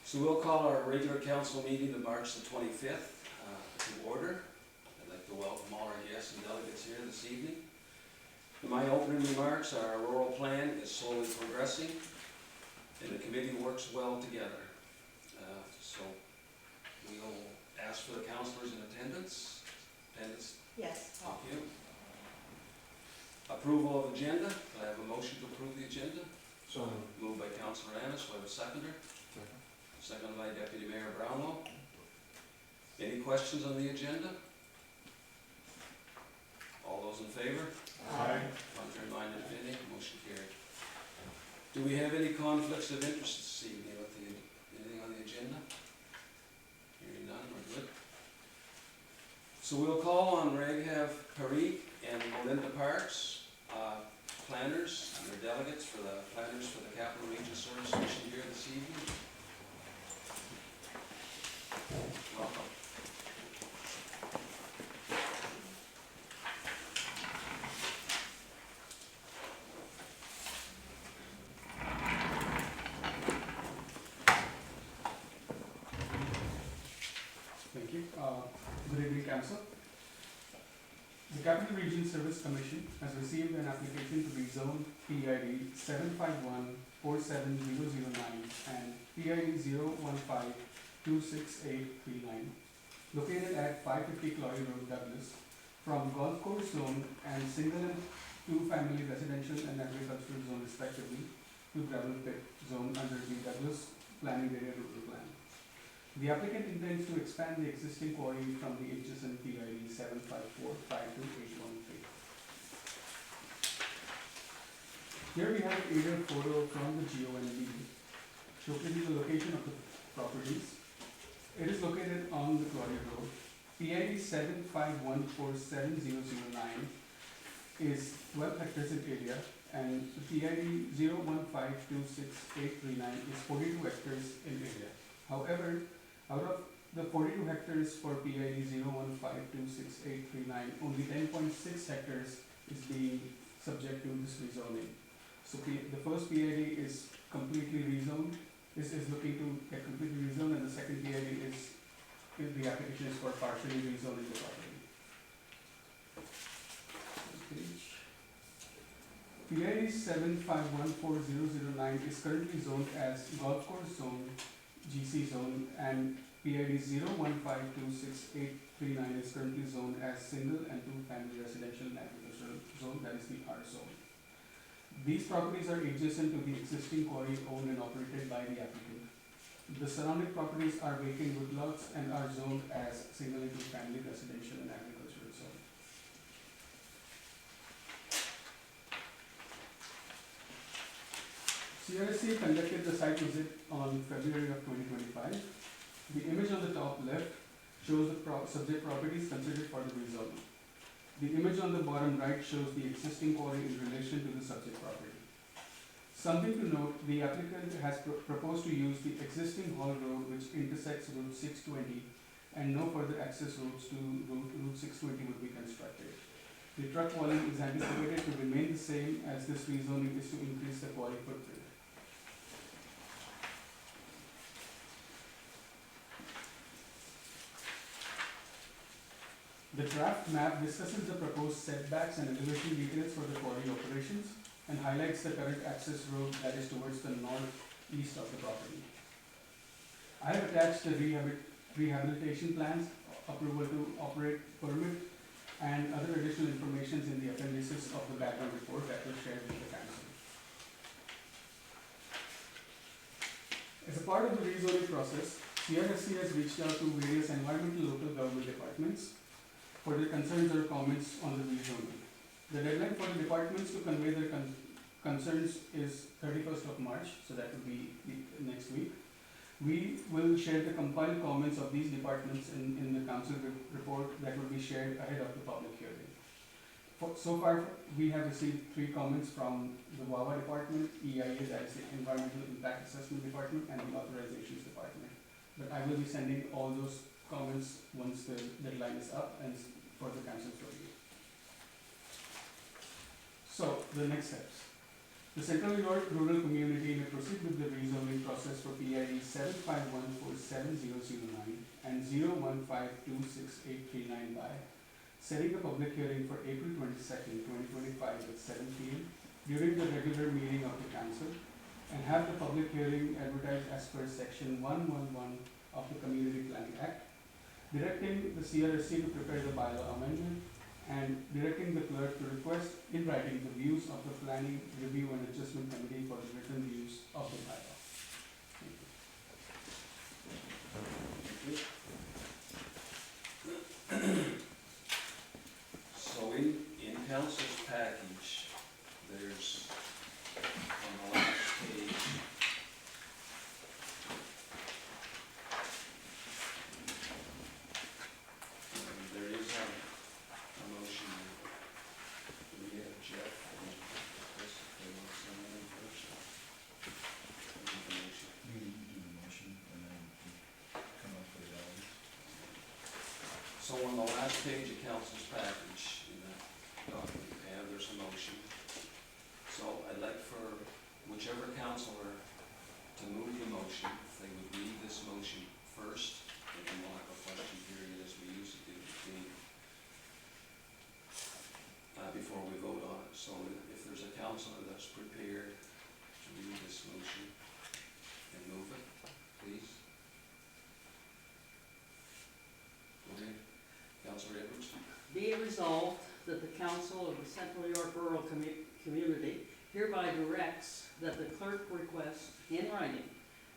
So we'll call our regular council meeting of March the 25th to order. I'd like to welcome all our guests and delegates here this evening. In my opening remarks, our rural plan is slowly progressing and the committee works well together. So we'll ask for the councilors in attendance. Yes. Thank you. Approval of agenda. Do I have a motion to approve the agenda? So Moved by Councilor Annis. Do I have a seconder? Seconded by Deputy Mayor Brownlow. Any questions on the agenda? All those in favor? Aye. Contrary minded, if any, motion carried. Do we have any conflicts of interest this evening with anything on the agenda? Hearing none, we're good. So we'll call on Raghav Parikh and Melinda Parks, planners and their delegates for the planners for the Capital Region Service Mission here this evening. Welcome. Thank you. Good evening, Council. The Capital Region Service Commission has received an application to rezone PID 751-47009 and PID 015-26839, located at 550 Clory Road, Douglas, from golf course zone and single and two-family residential and agricultural zone respectively to gravel pit zone under the Douglas Planning Area Rural Plan. The applicant intends to expand the existing quarry from the adjacent PID 754-52813. Here we have an aerial photo from the GONB showcasing the location of the properties. It is located on the Quarry Road. PID 7514709 is 12 hectares in area, and the PID 015263839 is 42 hectares in area. However, out of the 42 hectares for PID 015263839, only 10.6 hectares is being subject to this rezoning. So the first PID is completely rezoned, is looking to get completely rezoned, and the second PID is the application is for partially rezoning the property. PID 7514009 is currently zoned as golf course zone, GC zone, and PID 015263839 is currently zoned as single and two-family residential and agricultural zone, that is the R zone. These properties are adjacent to the existing quarry owned and operated by the applicant. The surrounding properties are vacant woodlots and are zoned as single and two-family residential and agricultural zone. CYRC conducted the site visit on February of 2025. The image on the top left shows the subject properties considered for the rezoning. The image on the bottom right shows the existing quarry in relation to the subject property. Something to note, the applicant has proposed to use the existing Hall Road which intersects Route 620, and no further access roads to Route 620 would be constructed. The truck volume is anticipated to remain the same, as this rezoning is to increase the quarry footprint. The draft map discusses the proposed setbacks and elevation details for the quarry operations and highlights the current access road that is towards the northeast of the property. I have attached the rehabilitation plans, approval to operate permit, and other additional information in the appendices of the background report that was shared with the council. As a part of the rezoning process, CYRC has reached out to various environmental local government departments for their concerns or comments on the rezoning. The deadline for the departments to convey their concerns is 31st of March, so that will be next week. We will share the compiled comments of these departments in the council report that will be shared ahead of the public hearing. So far, we have received 3 comments from the WAWA department, EIA, that is the Environmental Impact Assessment Department, and the Authorizations Department. But I will be sending all those comments once the deadline is up and for the council's review. So, the next steps. The Central York Rural Community may proceed with the rezoning process for PID 751477009 and 0152683 by setting a public hearing for April 22nd, 2025 at 7 p.m. during the regular meeting of the council, and have the public hearing advertised as per section 111 of the Community Planning Act, directing the CRSC to prepare the bylaw amendment, and directing the clerk to request in writing the views of the Planning Review and Adjustment Committee for the written views of the bylaw. Thank you. So in council's package, there's on the last page, there is a motion. Do we have Jeff and Chris, if they want to send that in first? Make a motion. You do the motion and then come up with the values. So on the last page of council's package, in that document you have, there's a motion. So I'd like for whichever councilor to move the motion, if they would read this motion first, and then we'll have a question period as we used to do before we vote on it. So if there's a councilor that's prepared to read this motion and move it, please. Go ahead, Councilor Edwards. Be it resolved that the Council of the Central York Rural Community hereby directs that the clerk request in writing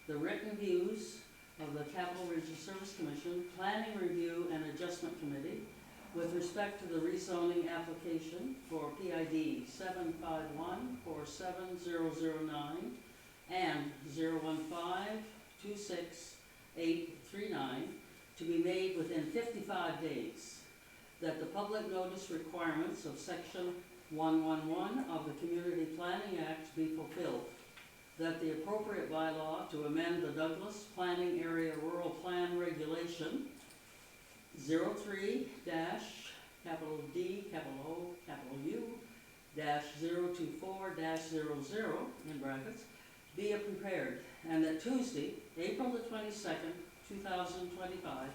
the written views of the Capital Region Service Commission, Planning Review and Adjustment Committee with respect to the rezoning application for PID 751477009 and 0152683 to be made within 55 days, that the public notice requirements of Section 111 of the Community Planning Act be fulfilled, that the appropriate bylaw to amend the Douglas Planning Area Rural Plan Regulation 03-D, U-024-00 in brackets, be prepared, and that Tuesday, April the 22nd, 2025,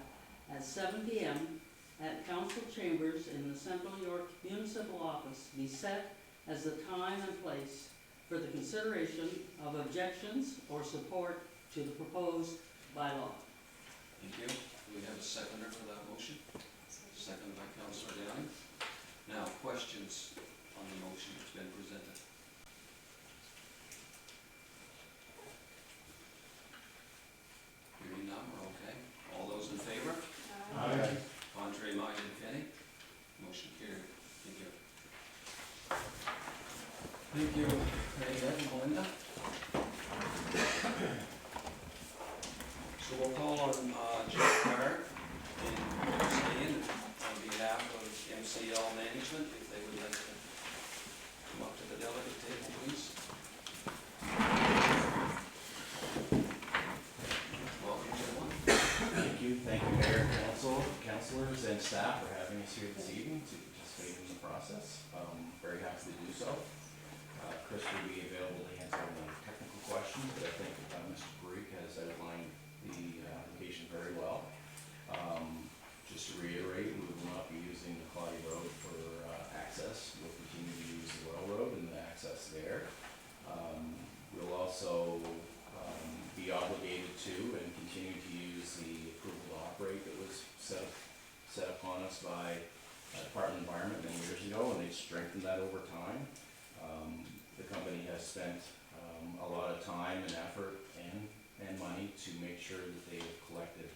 at 7 p.m. at Council Chambers in the Central York Municipal Office be set as the time and place for the consideration of objections or support to the proposed bylaw. Thank you. Do we have a seconder for that motion? Seconded by Councilor Downing. Now, questions on the motion that's been presented? Hearing none, we're okay. All those in favor? Aye. Contrary minded, if any? Motion carried. Thank you. Thank you, Craig and Melinda. So we'll call on Jeff Carr and Stan on behalf of MCL Management, if they would like to come up to the delegate table, please. Welcome, everyone. Thank you, Mayor, councilors, and staff for having us here this evening to participate in the process. Very happy to do so. Chris will be available to answer any technical questions, but I think Mr. Parikh has outlined the application very well. Just to reiterate, we will not be using the Claudia Road for access. We'll continue to use the Royal Road and the access there. We'll also be obligated to and continue to use the approval to operate that was set upon us by Department of Environment many years ago, and they've strengthened that over time. The company has spent a lot of time and effort and money to make sure that they've collected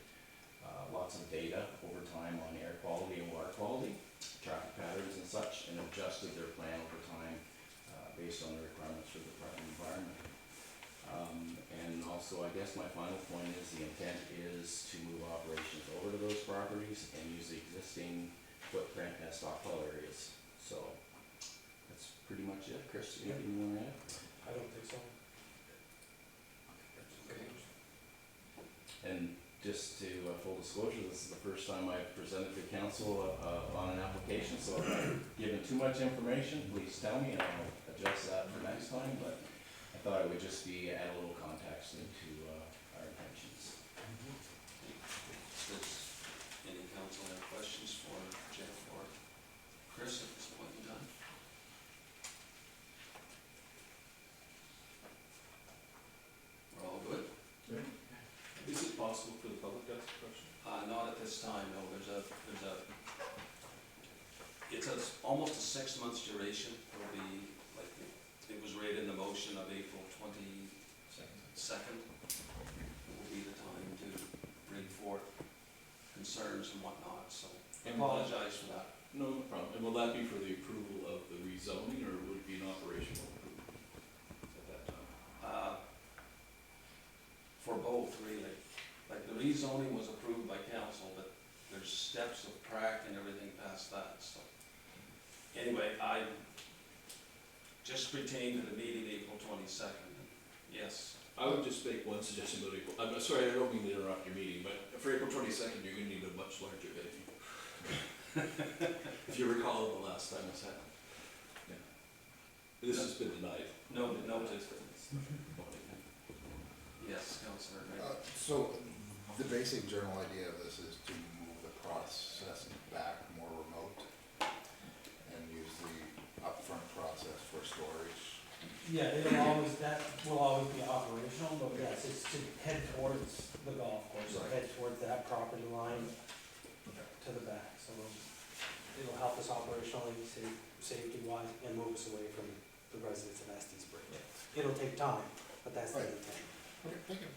lots of data over time on air quality and water quality, traffic patterns and such, and adjusted their plan over time based on the requirements for the Department of Environment. And also, I guess my final point is the intent is to move operations over to those properties and use the existing footprint as stockpile areas. So that's pretty much it. Chris, anything you want to add? I don't think so. Okay. And just to full disclosure, this is the first time I've presented to council on an application, so if I've given too much information, please tell me and I'll adjust that for next time, but thought it would just be add a little context into our intentions. Does any council have questions for Jeff or Chris at this point in time? We're all good? Is it possible for the public to ask a question? Not at this time, no, it's almost a 6 months duration. It'll be, like, it was read in the motion of April 22nd. Will be the time to bring forth concerns and whatnot, so I apologize for that. No problem. And will that be for the approval of the rezoning, or would it be an operational approval at that time? For both, really. Like, the rezoning was approved by council, but there's steps of prac and everything past that, so. Anyway, I just pertain to the meeting April 22nd, yes. I would just make one suggestion about April. I'm sorry, I don't mean to interrupt your meeting, but for April 22nd, you're gonna need a much larger venue. If you recall the last time this happened. Yeah. This has been denied. Noted. Yes, Councillor Ray. So the basic general idea of this is to move the process back more remote and use the upfront process for storage. Yeah, that will always be operational, but yes, it's to head towards the golf course, so Right. head towards that property line to the back, so it'll help us operationally, safety wise, and move us away from the residents of Estes Bridge. It'll take time, but that's the Right. intent. Okay, thank you.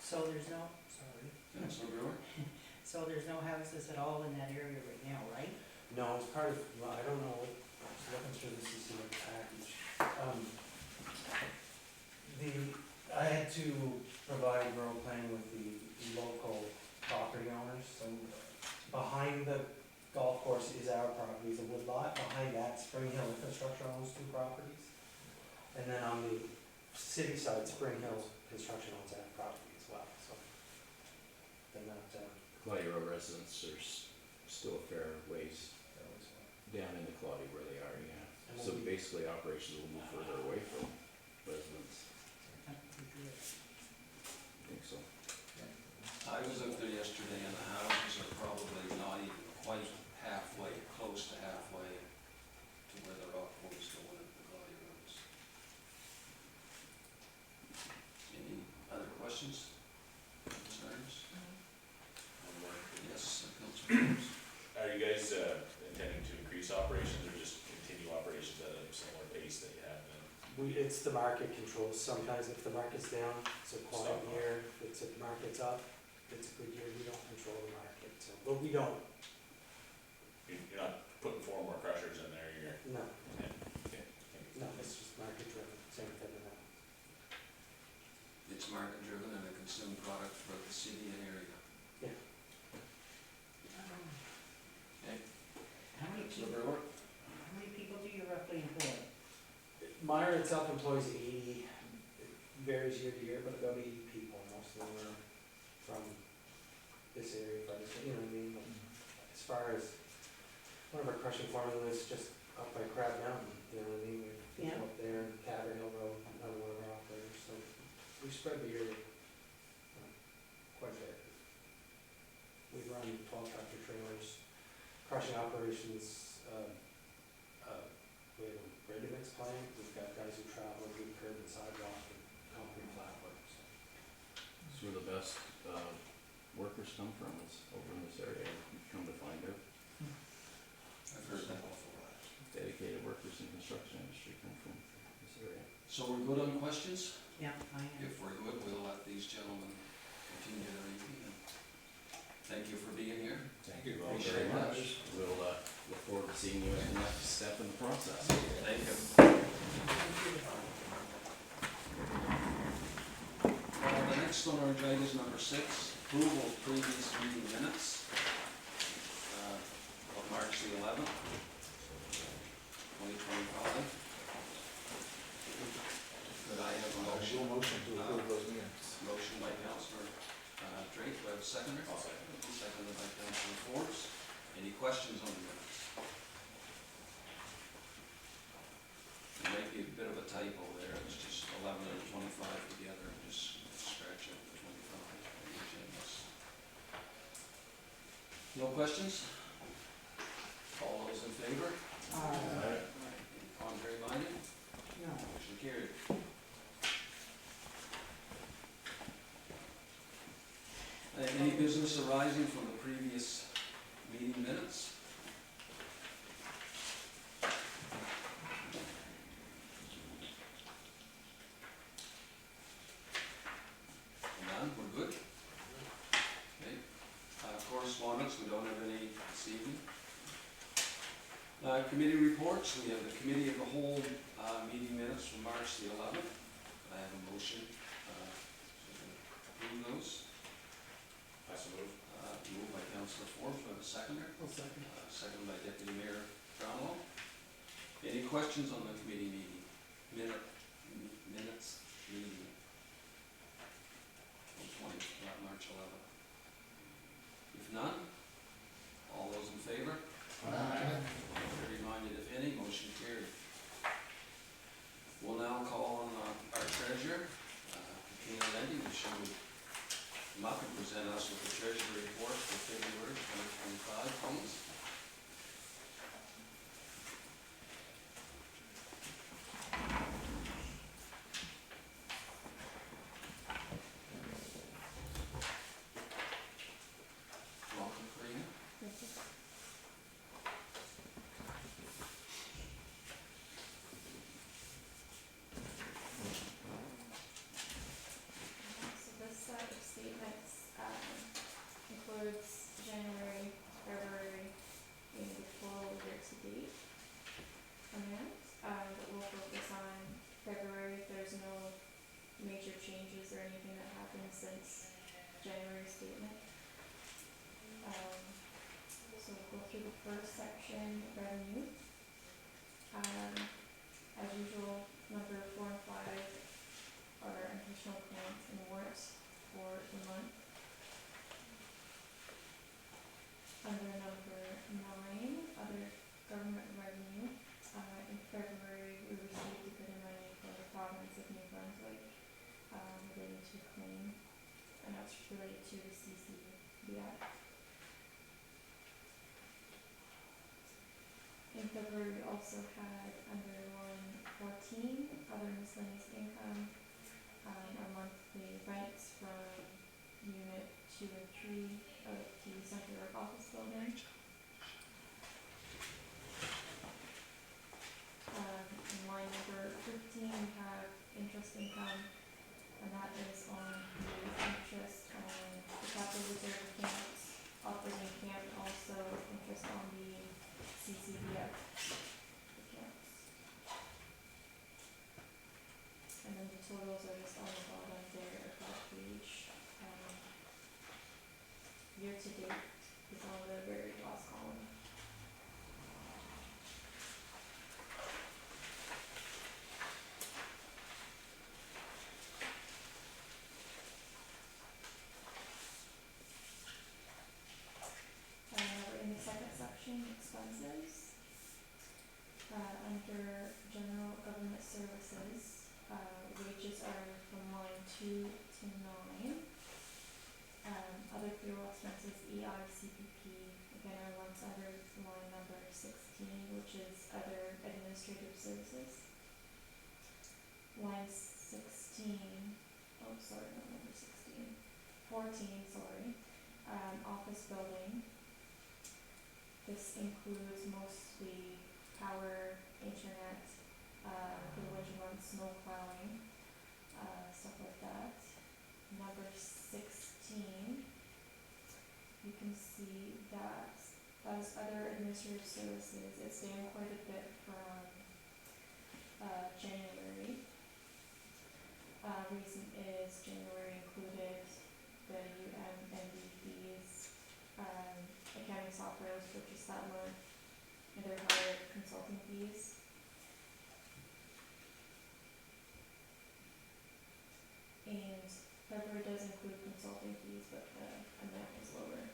So there's no, sorry, Councillor Brewer? so there's no houses at all in that area right now, right? No, it's part of, well, I don't know, I was looking through the CCA package. I had to provide road plan with the local property owners, so behind the golf course is our property, is a wood lot, behind that Spring Hill Infrastructure owns 2 properties. And then on the city side, Spring Hill Construction owns that property as well, so. They're not, Claudia Road residents, there's still a fair ways down in the Claudia where they are, yeah. And So we'll be- basically operations will move further away from residents, That would be good. I think so. I was out there yesterday and the houses are probably not even quite halfway, close to halfway to where the rock was going at the Gaudy Roads. Any other questions? Concerns? Yes, Councilor Jones. Are you guys intending to increase operations or just continue operations at a similar pace that you have been? It's the market controls, sometimes if the market's down, it's a quiet Stop. year, if the market's up, it's a good year, we don't control the market, so, but we don't, You're not putting 4 more crushers in there, you're, no, okay, thank you. no, it's just market driven, same thing with that. It's market driven and a consumed product for the city and area. Okay. How many Councilor people, Brewer? how many people do you roughly employ? Meyer itself employs 80, it varies year to year, but about 80 people, most of them are from this area, you know what I mean? But as far as, one of our crushing formulas just up by Crab Mountain, you know what I mean? We have Yeah. people up there, Cabot Hill Road, another one of our operators, so we spread the area quite a bit. We run 12 tractor trailers, crushing operations, we have a ready mix plant, we've got guys who travel, do curb and sidewalk and concrete flat work, so. That's where the best workers come from, is over in this area, you've come to find out. I've heard that before. Dedicated workers in the construction industry come from this area. So we're good on questions? Yeah, I am. If we're good, we'll let these gentlemen continue their evening. Thank you for being here. Thank you all Appreciate very it. much. We'll look forward to seeing you at the next step in the process. Thank you. The next on our agenda is number 6, approval of previous meeting minutes of March the 11th, 2025. Could I have a motion? Motion to approve those minutes. Motion by Councilor Drake, do I have a seconder? I'll second. Seconded by Councilor Forbes. Any questions on the minutes? There might be a bit of a typo there. 25 together, and just scratch out the 25 on the agendas. No questions? All those in favor? Uh, Any contrary minded? no. Motion carried. Any business arising from the previous meeting minutes? None, we're good? Okay. Correspondence, we don't have any this evening. Committee reports, we have the committee of the whole meeting minutes from March the 11th. I have a motion to approve those. I so move. Moved by Councillor Forbes, by the seconder. I'll second. Seconded by Deputy Mayor Brownlow. Any questions on the committee meeting? Minutes meeting from March 11th. If none, all those in favor? Contrary minded, if any, motion carried. We'll now call on our treasurer, Katina Lendy, who she will come up and present us with the treasury report for February 2025, please. Welcome, Karina. So this set of statements includes January, February, being the full year-to-date amount. But we'll focus on February. There's no major changes or anything that happened since January's statement. So we'll go through the first section, revenue. As usual, number 4 and 5 are additional claims and warrants for the month. Under number 9, other government revenue, in February we received a bit of money from the province of New Brunswick relating to a claim, and that's related to the CCBF. In February we also had under line 14, other miscellaneous income, our monthly rents from unit 2 and 3 of the Centre York office building. In line number 15 we have interest income, and that is on the interest on the capital reserve accounts, operating account, and also interest on the CCBF accounts. And then the totals are just on the bottom there of that page. Year to date is on the very last column. We're in the second section, expenses. Under general government services, wages are from line 2 to 9. Other fuel expenses, EI, CPP, again are ones under line number 16, which is other administrative services. Line 16, oh sorry, not number 16, 14, sorry, office building. This includes mostly power, internet, for the winter months, snow plowing, stuff like that. Number 16, you can see that as other administrative services, it's down quite a bit from January. Reason is January included the UMND fees, accounting software was purchased that month, and there are higher consulting fees. And February does include consulting fees, but the amount is lower.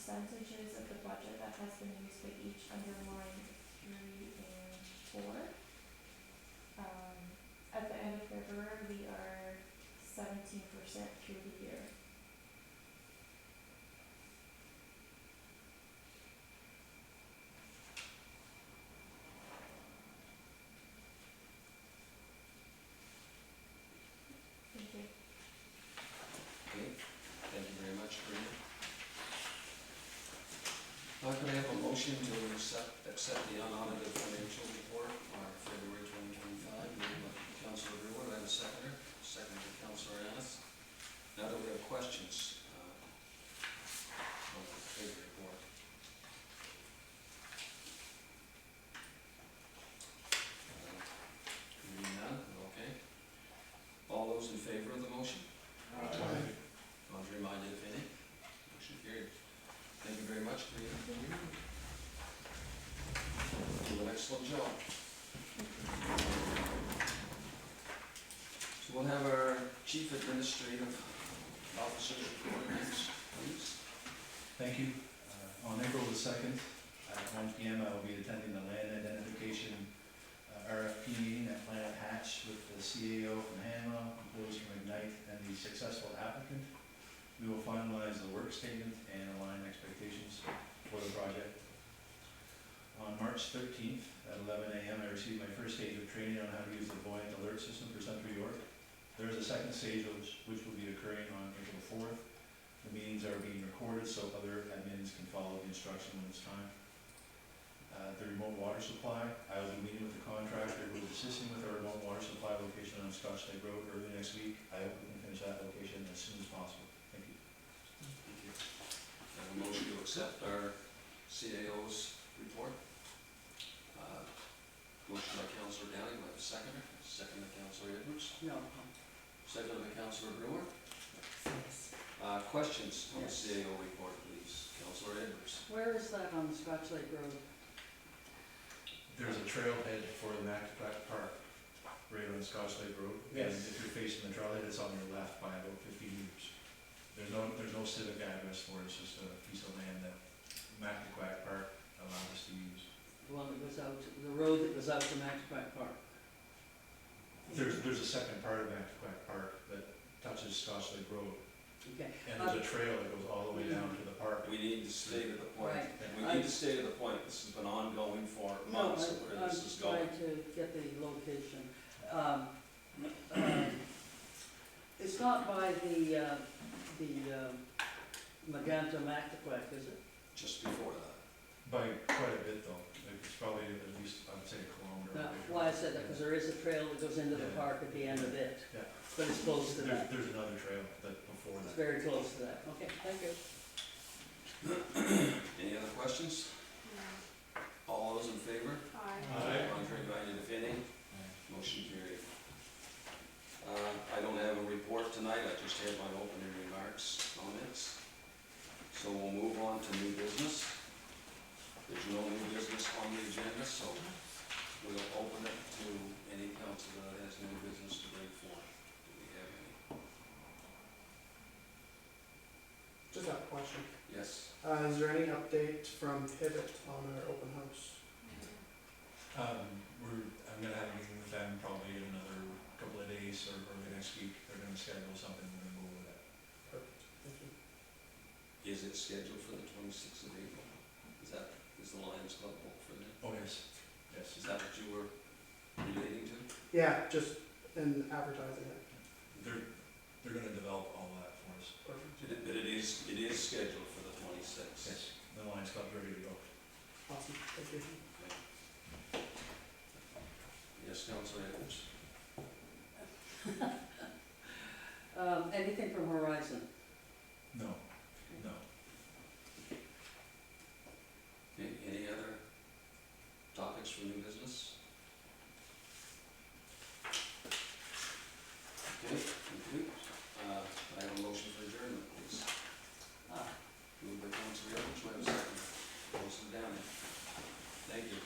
percentages of the budget that has been used by each under line 3 and 4. At the end of February, we are 17% through the year. Thank you. Okay, thank you very much, Karina. Can I have a motion to accept the unaudited financial report for February 2025? Moved by Councilor Brewer, do I have a seconder? Seconded by Councilor Ennis. Now that we have questions on the pay report. Hearing none, okay. All those in favor of the motion? Aye. Contrary minded, if any? Motion carried. Thank you very much, Karina. Do an excellent job. So we'll have our Chief Administrative Officer's report next, please. Thank you. On April the 2nd, at 1 p.m., I will be attending the land identification RFP meeting at Planet Hatch with the CAO from Hanwell, employees from Ignite, and the successful applicant. We will finalize the work statement and align expectations for the project. On March 13th at 11 a.m., I received my first stage of training on how to use the Buoyant Alert System for Central York. There is a second stage which will be occurring on April 4th. The meetings are being recorded so other admins can follow the instruction when it's time. The remote water supply, I will be meeting with the contractor who is assisting with our remote water supply location on Scotch Lake Road early next week. I hope we can finish that location as soon as possible. Thank you. Thank you. I have a motion to accept our CAO's report. Motion by Councilor Downing, do I have a seconder? Second by Councilor Edwards. No. Second by Councilor Brewer. Questions on the Yes. CAO report, please. Councilor Edwards. Where is that on Scotch Lake Road? There's a trailhead for the Mactaquac Park right on Scotch Lake Road. And Yes. if you're facing the trailhead, it's on your left by about 50 meters. There's no civic address for it, it's just a piece of land that Mactaquac Park allowed us to use. The one that goes out, the road that goes out to Mactaquac Park? There's a second part of Mactaquac Park that touches Scotch Lake Road. Okay. And there's a trail that goes all the way down to the park. We need to stay to the point. Right. We need to stay to the point. This has been ongoing for No, months where this is I'm going. trying to get the location. It's not by the Magenta Mactaquac, is it? Just before that. By quite a bit though. It's probably at least, I would say, a kilometer. No, away. why I said that, because there is a trail that goes into the Yeah. park at the end of it. Yeah. But it's close to that. There's another trail that before It's that. very close to that. Okay, thank you. Any other questions? All those in favor? Aye. Contrary minded, if any? Motion carried. I don't have a report tonight. I just had my opening remarks, comments. So we'll move on to new business. There's no new business on the agenda, so we'll open it to any council that has new business to bring forth. Do we have any? Just have a question. Yes. Is there any update from Pivot on our open house? I'm gonna have a meeting with them probably in another couple of days or early next week. They're gonna schedule something and then go over that. Perfect, thank you. Is it scheduled for the 26th of April? Is the Lions Club booked for that? Oh, yes, yes. Is that what you were relating to? Yeah, just in advertising it. They're gonna develop all that for us. Perfect. But it is scheduled for the 26th. Yes, the Lions Club's ready to go. Awesome, thank you. Yes, Councilor Edwards. Anything from Horizon? No, no. Any other topics for new business? Okay, thank you. I have a motion for adjournment, please. Moved by Councilor Edwards, do I have a second? Councilor Downing. Thank you.